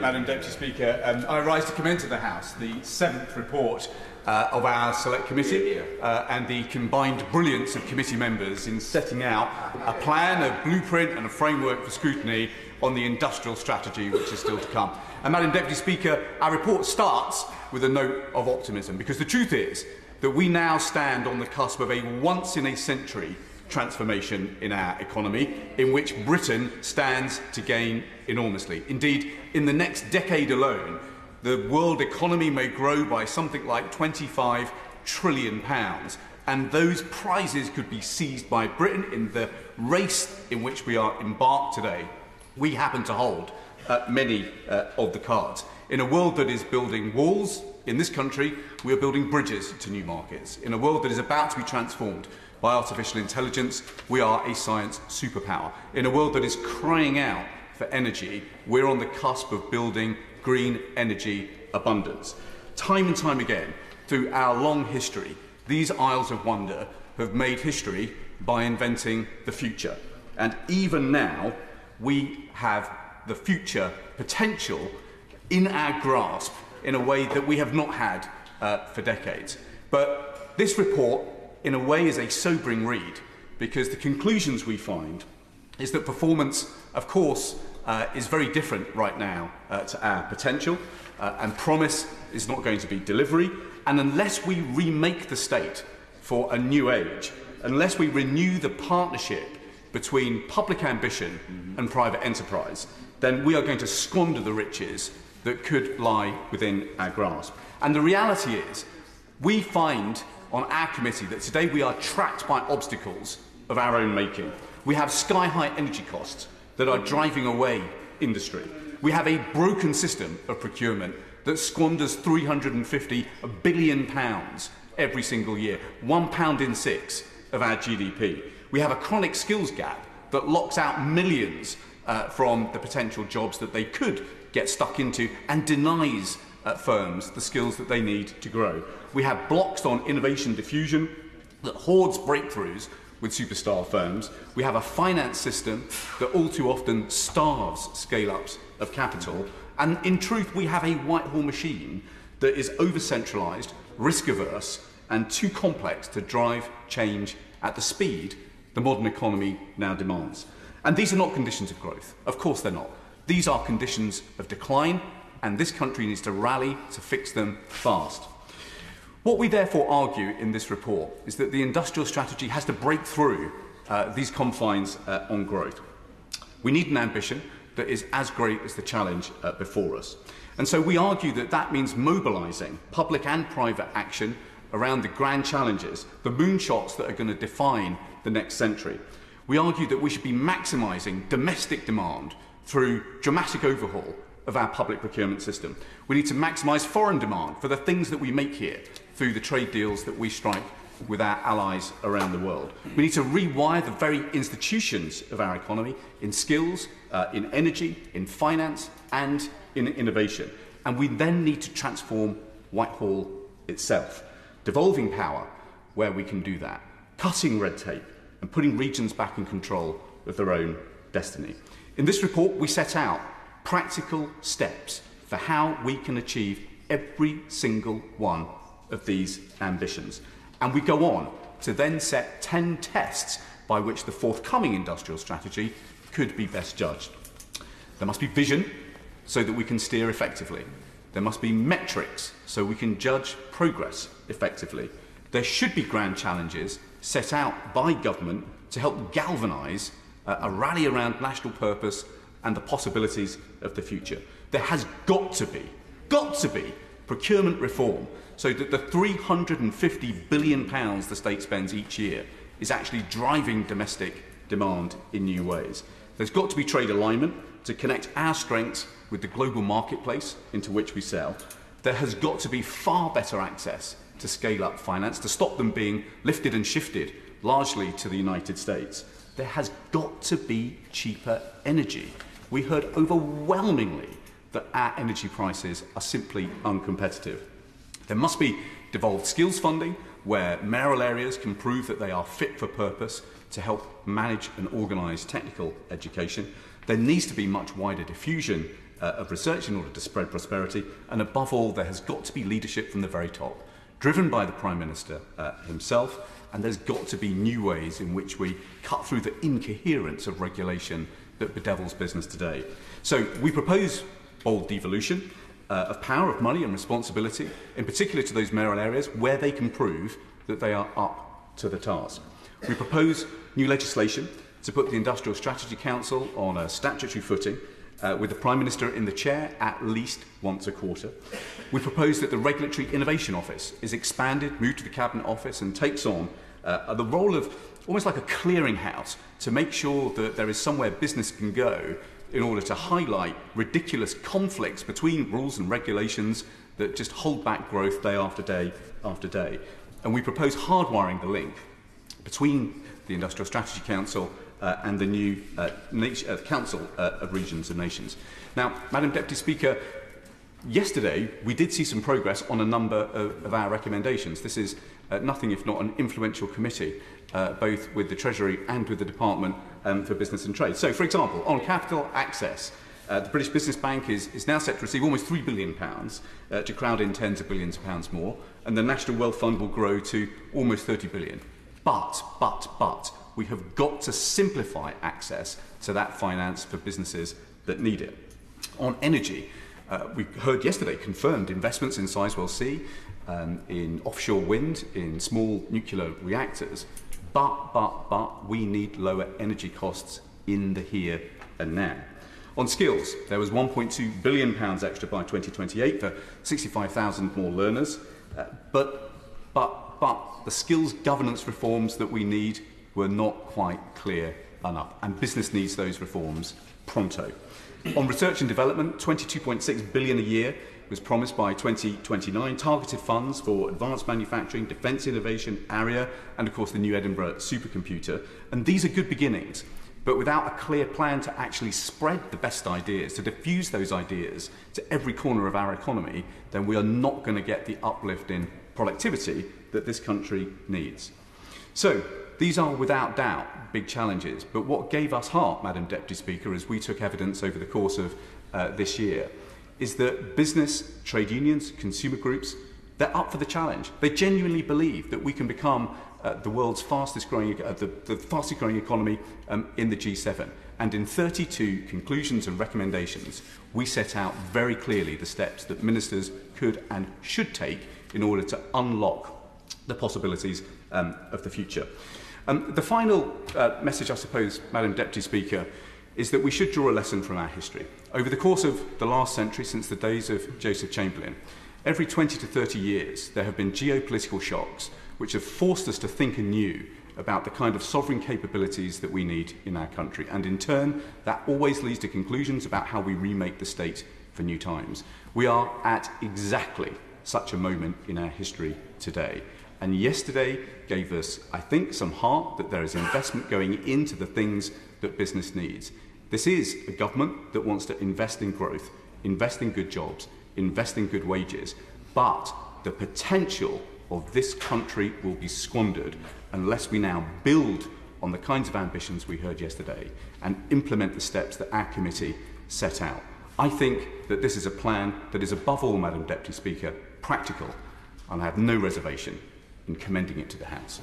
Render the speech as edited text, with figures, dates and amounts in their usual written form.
Madam Deputy Speaker. I rise to commend to the House the 7th report of our Select Committee and the combined brilliance of committee members in setting out a plan, a blueprint and a framework for scrutiny on the industrial strategy which is still to come. And Madam Deputy Speaker, our report starts with a note of optimism, because the truth is that we now stand on the cusp of a once-in-a-century transformation in our economy, in which Britain stands to gain enormously. Indeed, in the next decade alone, the world economy may grow by something like £25 trillion, and those prizes could be seized by Britain in the race in which we are embarked today. We happen to hold many of the cards. In a world that is building walls, in this country, we are building bridges to new markets. In a world that is about to be transformed by artificial intelligence, we are a science superpower. In a world that is crying out for energy, we're on the cusp of building green energy abundance. Time and time again, through our long history, these Isles of Wonder have made history by inventing the future. And even now, we have the future potential in our grasp in a way that we have not had for decades. But this report, in a way, is a sobering read, because the conclusions we find is that performance, of course, is very different right now to our potential, and promise is not going to be delivery. And unless we remake the state for a new age, unless we renew the partnership between public ambition and private enterprise, then we are going to squander the riches that could lie within our grasp. And the reality is, we find on our committee that today we are trapped by obstacles of our own making. We have sky-high energy costs that are driving away industry. We have a broken system of procurement that squanders £350 billion every single year, £1 in 6 of our GDP. We have a chronic skills gap that locks out millions from the potential jobs that they could get stuck into, and denies firms the skills that they need to grow. We have blocks on innovation diffusion that hoards breakthroughs with superstar firms. We have a finance system that all too often starves scale-ups of capital. And in truth, we have a Whitehall machine that is over-centralised, risk-averse, and too complex to drive change at the speed the modern economy now demands. And these are not conditions of growth. Of course they're not. These are conditions of decline, and this country needs to rally to fix them fast. What we therefore argue in this report is that the industrial strategy has to break through these confines on growth. We need an ambition that is as great as the challenge before us. And so we argue that that means mobilising public and private action around the grand challenges, the moonshots that are going to define the next century. We argue that we should be maximising domestic demand through dramatic overhaul of our public procurement system. We need to maximise foreign demand for the things that we make here through the trade deals that we strike with our allies around the world. We need to rewire the very institutions of our economy in skills, in energy, in finance and in innovation. And we then need to transform Whitehall itself, devolving power where we can do that, cutting red tape and putting regions back in control of their own destiny. In this report, we set out practical steps for how we can achieve every single one of these ambitions. And we go on to then set 10 tests by which the forthcoming industrial strategy could be best judged. There must be vision so that we can steer effectively. There must be metrics so we can judge progress effectively. There should be grand challenges set out by government to help galvanise a rally around national purpose and the possibilities of the future. There has got to be procurement reform so that the £350 billion the state spends each year is actually driving domestic demand in new ways. There's got to be trade alignment to connect our strengths with the global marketplace into which we sell. There has got to be far better access to scale-up finance to stop them being lifted and shifted largely to the United States. There has got to be cheaper energy. We heard overwhelmingly that our energy prices are simply uncompetitive. There must be devolved skills funding where mayoral areas can prove that they are fit for purpose to help manage and organise technical education. There needs to be much wider diffusion of research in order to spread prosperity, and above all, there has got to be leadership from the very top, driven by the Prime Minister himself, and there's got to be new ways in which we cut through the incoherence of regulation that bedevils business today. So we propose bold devolution of power, of money and responsibility, in particular to those mayoral areas where they can prove that they are up to the task. We propose new legislation to put the Industrial Strategy Council on a statutory footing, with the Prime Minister in the chair at least once a quarter. We propose that the Regulatory Innovation Office is expanded, moved to the Cabinet Office, and takes on the role of almost like a clearinghouse to make sure that there is somewhere business can go in order to highlight ridiculous conflicts between rules and regulations that just hold back growth day after day after day. And we propose hardwiring the link between the Industrial Strategy Council and the new Council of Regions and Nations. Now, Madam Deputy Speaker, yesterday we did see some progress on a number of our recommendations. This is nothing if not an influential committee, both with the Treasury and with the Department for Business and Trade. So, for example, on capital access, the British Business Bank is now set to receive almost £3 billion to crowd in tens of billions of pounds more, and the National Wealth Fund will grow to almost £30 billion. But, we have got to simplify access to that finance for businesses that need it. On energy, we heard yesterday confirmed investments in Solihull C, in offshore wind, in small nuclear reactors, but we need lower energy costs in the here and now. On skills, there was £1.2 billion extra by 2028 for 65,000 more learners, but the skills governance reforms that we need were not quite clear enough, and business needs those reforms pronto. On research and development, £22.6 billion a year was promised by 2029, targeted funds for advanced manufacturing, defence innovation, area, and of course the new Edinburgh supercomputer. And these are good beginnings, but without a clear plan to actually spread the best ideas, to diffuse those ideas to every corner of our economy, then we are not going to get the uplift in productivity that this country needs. So, these are without doubt big challenges, but what gave us heart, Madam Deputy Speaker, as we took evidence over the course of this year, is that business, trade unions, consumer groups, they're up for the challenge. They genuinely believe that we can become the world's fastest growing, the fastest growing economy in the G7. And in 32 conclusions and recommendations, we set out very clearly the steps that ministers could and should take in order to unlock the possibilities of the future. The final message, I suppose, Madam Deputy Speaker, is that we should draw a lesson from our history. Over the course of the last century, since the days of Joseph Chamberlain, every 20 to 30 years there have been geopolitical shocks which have forced us to think anew about the kind of sovereign capabilities that we need in our country. And in turn, that always leads to conclusions about how we remake the state for new times. We are at exactly such a moment in our history today. And yesterday gave us, I think, some heart that there is investment going into the things that business needs. This is a government that wants to invest in growth, invest in good jobs, invest in good wages, but the potential of this country will be squandered unless we now build on the kinds of ambitions we heard yesterday and implement the steps that our committee set out. I think that this is a plan that is above all, Madam Deputy Speaker, practical, and I have no reservation in commending it to the House.